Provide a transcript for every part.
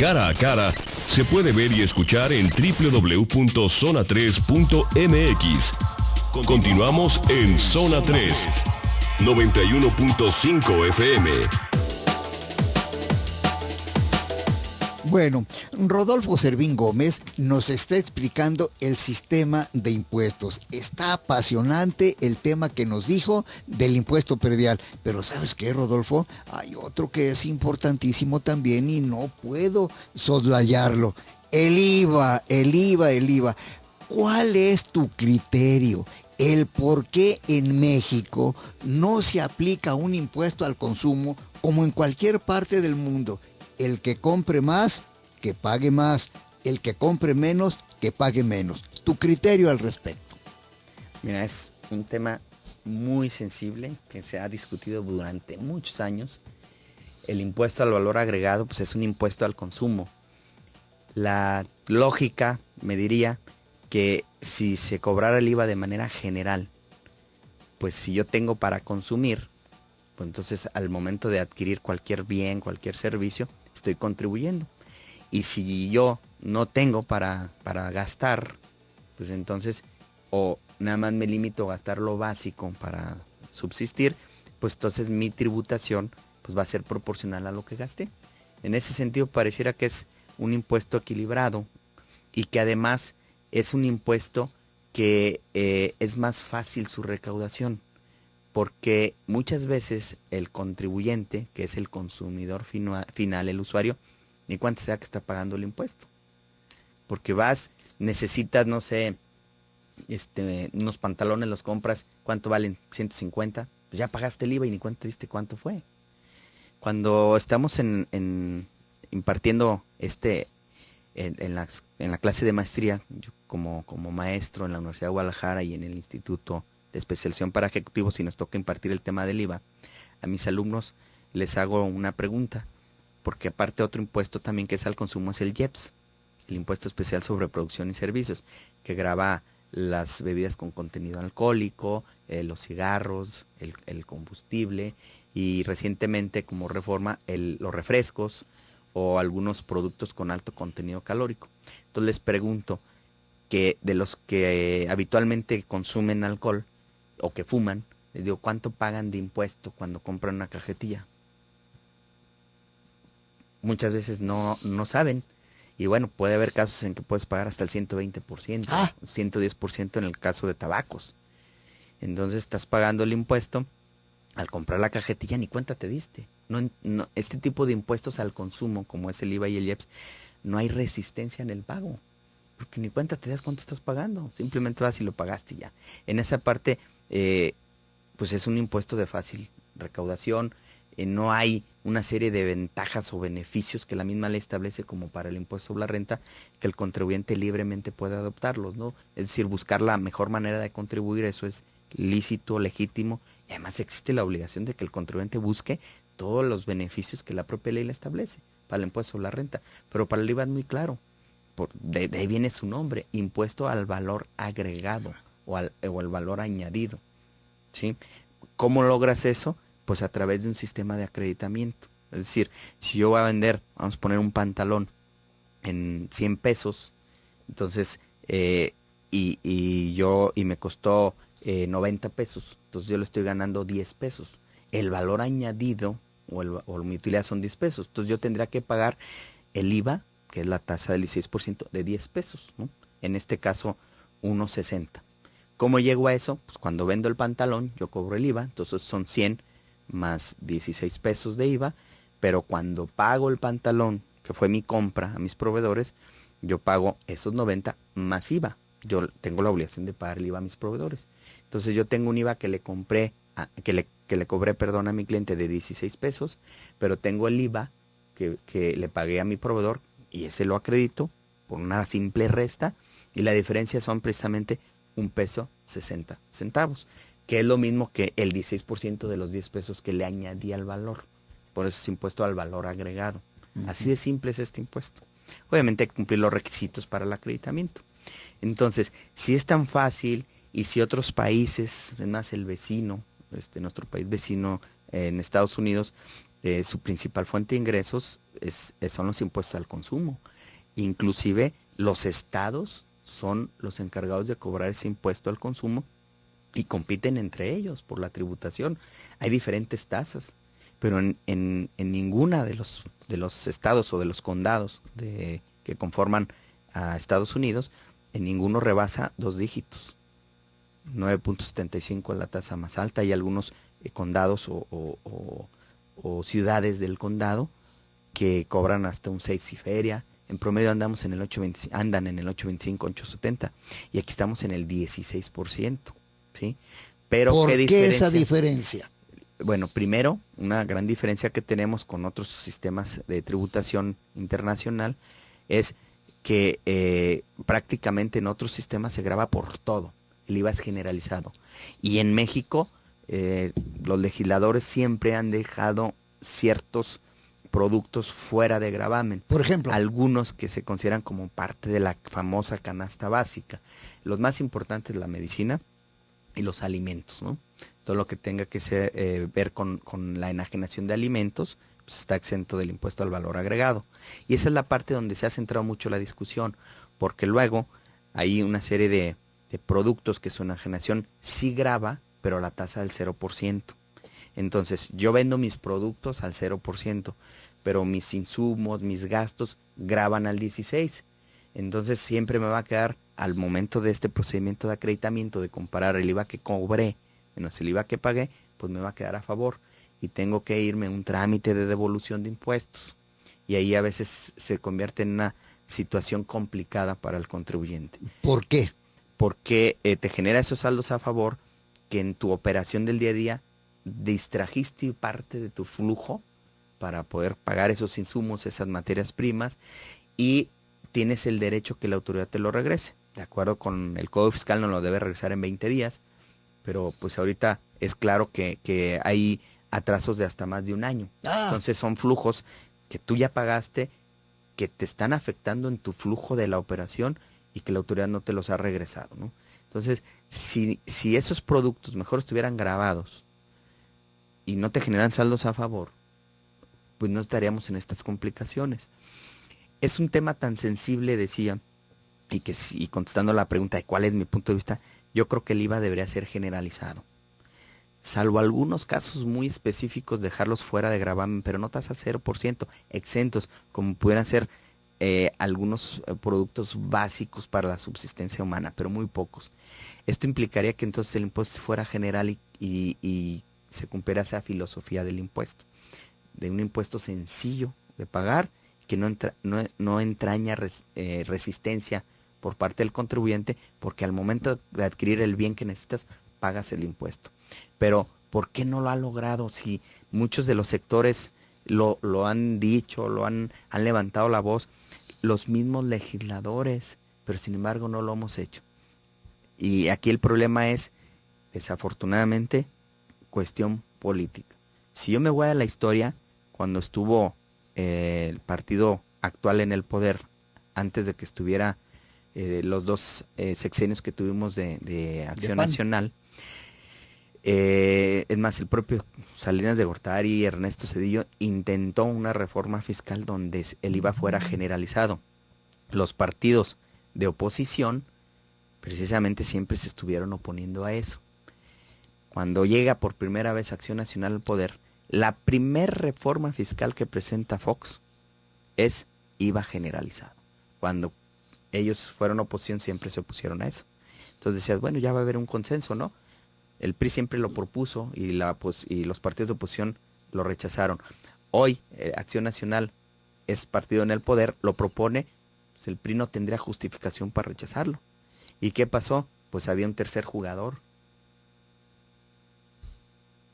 Cara a Cara se puede ver y escuchar en www.zona3.mx. Continuamos en Zona 3, 91.5 FM. Bueno, Rodolfo Servín Gómez nos está explicando el sistema de impuestos. Está apasionante el tema que nos dijo del impuesto predial. Pero ¿sabes qué, Rodolfo? Hay otro que es importantísimo también y no puedo soslayarlo. El IVA, el IVA, el IVA. ¿Cuál es tu criterio? El por qué en México no se aplica un impuesto al consumo como en cualquier parte del mundo. El que compre más, que pague más. El que compre menos, que pague menos. Tu criterio al respecto. Mira, es un tema muy sensible que se ha discutido durante muchos años. El impuesto al valor agregado, pues es un impuesto al consumo. La lógica me diría que si se cobrara el IVA de manera general, pues si yo tengo para consumir, pues entonces al momento de adquirir cualquier bien, cualquier servicio, estoy contribuyendo. Y si yo no tengo para gastar, pues entonces o nada más me limito a gastar lo básico para subsistir, pues entonces mi tributación pues va a ser proporcional a lo que gasté. En ese sentido pareciera que es un impuesto equilibrado y que además es un impuesto que es más fácil su recaudación, porque muchas veces el contribuyente, que es el consumidor final, el usuario, ni cuánto sea que está pagando el impuesto. Porque necesitas, no sé, unos pantalones, los compras, ¿cuánto valen? 150. Pues ya pagaste el IVA y ni cuánto te diste cuánto fue. Cuando estamos impartiendo en la clase de maestría, yo como maestro en la Universidad de Guadalajara y en el Instituto de Especialización para Ejecutivos, y nos toca impartir el tema del IVA, a mis alumnos les hago una pregunta, porque aparte otro impuesto también que es al consumo es el IEPS, el Impuesto Especial sobre Producción y Servicios, que grava las bebidas con contenido alcohólico, los cigarros, el combustible, y recientemente como reforma los refrescos o algunos productos con alto contenido calórico. Entonces les pregunto que de los que habitualmente consumen alcohol o que fuman, les digo, ¿cuánto pagan de impuesto cuando compran una cajetilla? Muchas veces no saben. Y bueno, puede haber casos en que puedes pagar hasta el 120%, 110% en el caso de tabacos. Entonces estás pagando el impuesto al comprar la cajetilla, ni cuenta te diste. No, este tipo de impuestos al consumo, como es el IVA y el IEPS, no hay resistencia en el pago, porque ni cuenta te das cuánto estás pagando. Simplemente vas y lo pagaste y ya. En esa parte, pues es un impuesto de fácil recaudación. No hay una serie de ventajas o beneficios que la misma ley establece como para el impuesto sobre la renta, que el contribuyente libremente puede adoptarlos, ¿no? Es decir, buscar la mejor manera de contribuir, eso es lícito, legítimo, y además existe la obligación de que el contribuyente busque todos los beneficios que la propia ley le establece para el impuesto sobre la renta. Pero para el IVA es muy claro, de ahí viene su nombre, impuesto al valor agregado o al valor añadido, ¿sí? ¿Cómo logras eso? Pues a través de un sistema de acreditamiento. Es decir, si yo voy a vender, vamos a poner un pantalón en 100 pesos, entonces, y me costó 90 pesos, entonces yo le estoy ganando 10 pesos. El valor añadido o mi utilidad son 10 pesos, entonces yo tendría que pagar el IVA, que es la tasa del 16% de 10 pesos, ¿no? En este caso, 1.60. ¿Cómo llego a eso? Pues cuando vendo el pantalón, yo cobro el IVA, entonces son 100 más 16 pesos de IVA, pero cuando pago el pantalón, que fue mi compra a mis proveedores, yo pago esos 90 más IVA. Yo tengo la obligación de pagar el IVA a mis proveedores. Entonces yo tengo un IVA que le cobré, perdón, a mi cliente de 16 pesos, pero tengo el IVA que le pagué a mi proveedor y ese lo acredito por una simple resta, y la diferencia son precisamente 1.60 pesos, que es lo mismo que el 16% de los 10 pesos que le añadí al valor. Por eso es impuesto al valor agregado. Así de simple es este impuesto. Obviamente hay que cumplir los requisitos para el acreditamiento. Entonces, si es tan fácil y si otros países, es más el vecino, nuestro país vecino en Estados Unidos, su principal fuente de ingresos son los impuestos al consumo. Inclusive los estados son los encargados de cobrar ese impuesto al consumo y compiten entre ellos por la tributación. Hay diferentes tasas, pero en ninguna de los estados o de los condados que conforman a Estados Unidos, en ninguno rebasa 2 dígitos. 9.75 es la tasa más alta. Hay algunos condados o ciudades del condado que cobran hasta un 6 y feria. En promedio andamos en el 8.25, andan en el 8.25, 8.70, y aquí estamos en el 16%, ¿sí? Pero ¿por qué esa diferencia? Bueno, primero, una gran diferencia que tenemos con otros sistemas de tributación internacional es que prácticamente en otros sistemas se grava por todo. El IVA es generalizado. Y en México, los legisladores siempre han dejado ciertos productos fuera de gravamen. Por ejemplo, algunos que se consideran como parte de la famosa canasta básica. Los más importantes, la medicina y los alimentos, ¿no? Todo lo que tenga que ver con la enajenación de alimentos, pues está exento del impuesto al valor agregado. Y esa es la parte donde se ha centrado mucho la discusión, porque luego hay una serie de productos que su enajenación sí grava, pero la tasa del 0%. Entonces, yo vendo mis productos al 0%, pero mis insumos, mis gastos gravan al 16%. Entonces, siempre me va a quedar, al momento de este procedimiento de acreditamiento, de comparar el IVA que cobré menos el IVA que pagué, pues me va a quedar a favor. Y tengo que irme a un trámite de devolución de impuestos. Y ahí a veces se convierte en una situación complicada para el contribuyente. ¿por qué? Porque te genera esos saldos a favor que en tu operación del día a día distrajiste parte de tu flujo para poder pagar esos insumos, esas materias primas, y tienes el derecho que la autoridad te lo regrese. De acuerdo con el Código Fiscal no lo debe regresar en 20 días, pero pues ahorita es claro que hay atrasos de hasta más de un año. Entonces son flujos que tú ya pagaste, que te están afectando en tu flujo de la operación y que la autoridad no te los ha regresado, ¿no? Entonces, si esos productos mejor estuvieran grabados y no te generan saldos a favor, pues no estaríamos en estas complicaciones. Es un tema tan sensible, decía, y contestando la pregunta de cuál es mi punto de vista, yo creo que el IVA debería ser generalizado. Salvo algunos casos muy específicos, dejarlos fuera de gravamen, pero no tasa 0%, exentos, como pudieran ser algunos productos básicos para la subsistencia humana, pero muy pocos. Esto implicaría que entonces el impuesto fuera general y se cumpliera esa filosofía del impuesto, de un impuesto sencillo de pagar, que no entraña resistencia por parte del contribuyente, porque al momento de adquirir el bien que necesitas, pagas el impuesto. Pero, ¿por qué no lo ha logrado? Si muchos de los sectores lo han dicho, han levantado la voz, los mismos legisladores, pero sin embargo no lo hemos hecho. Y aquí el problema es, desafortunadamente, cuestión política. Si yo me voy a la historia, cuando estuvo el partido actual en el poder, antes de que estuviera los dos sexenios que tuvimos de Acción Nacional, es más, el propio Salinas de Gortari y Ernesto Zedillo intentó una reforma fiscal donde el IVA fuera generalizado. Los partidos de oposición precisamente siempre se estuvieron oponiendo a eso. Cuando llega por primera vez Acción Nacional al poder, la primer reforma fiscal que presenta Fox es IVA generalizado. Cuando ellos fueron oposición siempre se opusieron a eso. Entonces decías, bueno, ya va a haber un consenso, ¿no? El PRI siempre lo propuso y los partidos de oposición lo rechazaron. Hoy Acción Nacional es partido en el poder, lo propone, pues el PRI no tendría justificación para rechazarlo. ¿Y qué pasó? Pues había un tercer jugador.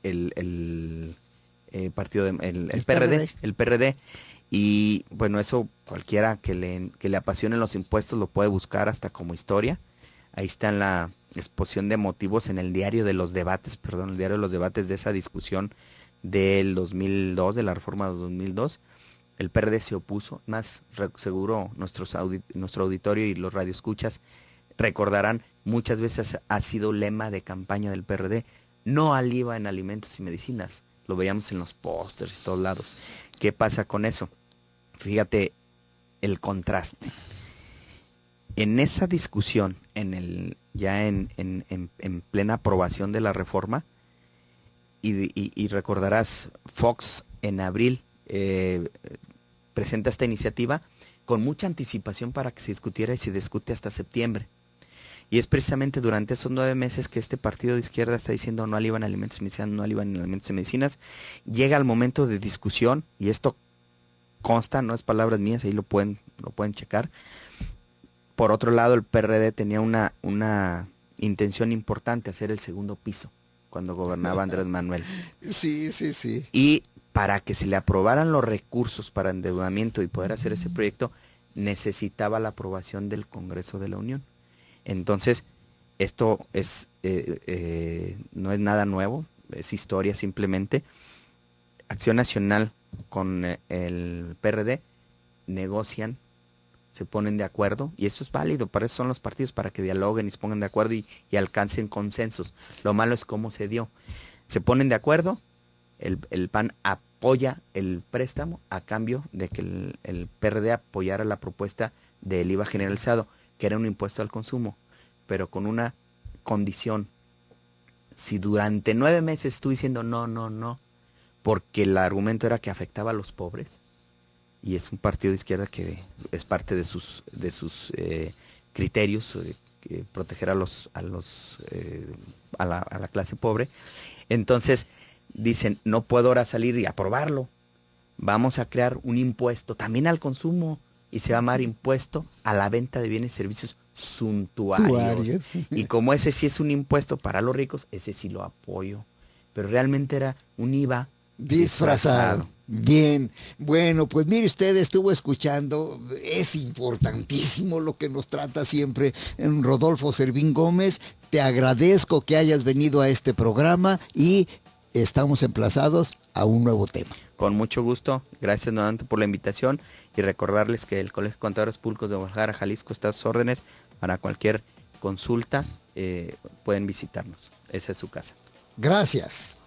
El partido el PRD, el PRD. Y bueno, eso cualquiera que le apasionen los impuestos lo puede buscar hasta como historia. Ahí está en la exposición de motivos en el diario de los debates, de esa discusión del 2002, de la reforma de 2002. El PRD se opuso, más seguro nuestro auditorio y los radioescuchas recordarán, muchas veces ha sido lema de campaña del PRD, no al IVA en alimentos y medicinas, lo veíamos en los pósters y todos lados. ¿Qué pasa con eso? Fíjate el contraste. En esa discusión, ya en plena aprobación de la reforma, y recordarás, Fox en abril presenta esta iniciativa con mucha anticipación para que se discutiera y se discute hasta septiembre. Y es precisamente durante esos 9 meses que este partido de izquierda está diciendo no al IVA en alimentos y medicinas, no al IVA en alimentos y medicinas. Llega el momento de discusión, y esto consta, no es palabras mías, ahí lo pueden checar. Por otro lado, el PRD tenía una intención importante, hacer el segundo piso, cuando gobernaba Andrés Manuel. Sí, sí, sí. Y para que se le aprobaran los recursos para endeudamiento y poder hacer ese proyecto, necesitaba la aprobación del Congreso de la Unión. Entonces, esto no es nada nuevo, es historia simplemente. Acción Nacional con el PRD negocian, se ponen de acuerdo, y eso es válido, para eso son los partidos, para que dialoguen y se pongan de acuerdo y alcancen consensos. Lo malo es cómo se dio. Se ponen de acuerdo, el PAN apoya el préstamo a cambio de que el PRD apoyara la propuesta del IVA generalizado, que era un impuesto al consumo, pero con una condición. Si durante 9 meses estuve diciendo no, porque el argumento era que afectaba a los pobres, y es un partido de izquierda que es parte de sus criterios, proteger a la clase pobre. Entonces dicen, no puedo ahora salir y aprobarlo, vamos a crear un impuesto también al consumo, y se va a llamar impuesto a la venta de bienes y servicios suntuarios. Y como ese sí es un impuesto para los ricos, ese sí lo apoyo, pero realmente era un IVA disfrazado. Bien, bueno, pues mire usted, estuvo escuchando, es importantísimo lo que nos trata siempre Rodolfo Servín Gómez. Te agradezco que hayas venido a este programa y estamos emplazados a un nuevo tema. Con mucho gusto, gracias nuevamente por la invitación, y recordarles que el Colegio de Contadores Públicos de Guadalajara, Jalisco, está a sus órdenes para cualquier consulta, pueden visitarnos. Esa es su casa. Gracias.